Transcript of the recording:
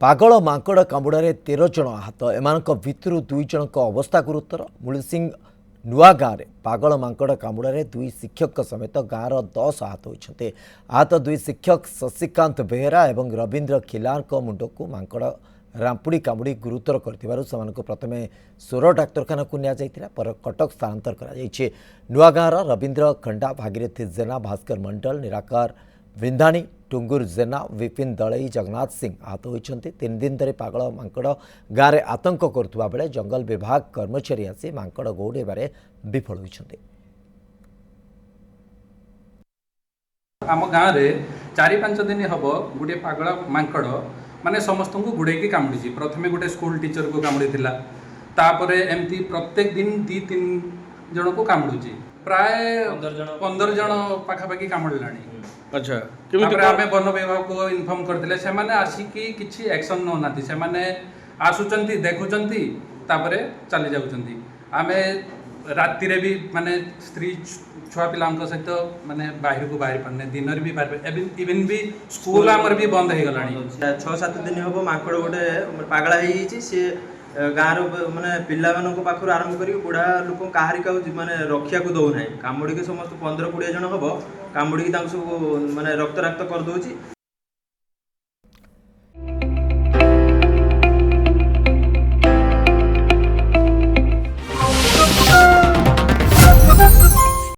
पागल मांकड़ कामुड़े 13 जन आहत एमानक भितरु 2 जनक अवस्था गुरुतर मुलसिंह नुआ गाँव में पागल मांकड़ कामुड़े 2 शिक्षक समेत गाँवर 10 आहत होती। आहत 2 शिक्षक शशिकांत बेहेरा और रवींद्र खिलार मुंडक मांकड़ रामपुड़ी कामुड़ी गुरुतर कर प्रथमे सोर डाक्तखाना को पर कटक स्थानांतर कर नुआ गाँवर रवींद्र खंडा भागीरथी जेना भास्कर मंडल निराकार विंधाणी टुंगुर जेना विपिन दलई जगन्नाथ सिंह आहत होती। 3 दिन धरी पागल मांकड़ गाँव में आतंक करुवा बेले जंगल विभाग कर्मचारी आसी मांकड़ गौड़े विफल होती। आम गाँव में 4-5 दिन हम गोटे पागल मांकड़ माने समस्त को गुड़े कामुड़ी प्रथमे गोटे स्कूल टीचर को कामुड़ी तापर एमती प्रत्येक दिन 2-3 जन को कामुड़ी प्राय 15 जन पाखापाखि कामुड़िलाणी। अच्छा आम वन विभाग को इनफर्म करते से मैंने आसिकी किसी एक्शन नौना से मैंने आसुचंती देखुचंती तापर चली जाउचंती। आमे राति रे भी माने स्त्री छुआ पिला सहित माने बाहर को बाहर पाने दिन भी बाहर इवन भी स्कूल आमर भी बंद हो गलानी। 6-7 दिन हम मांकड़ गोटे पागला सी गाँव माने पिला पाखर आरंभ कर बुढ़ा लोक कहारिक माने रक्षा को दौना कामुड़ी समस्त 15-20 जन हम कामुड़ी सब माने रक्त कर दौर।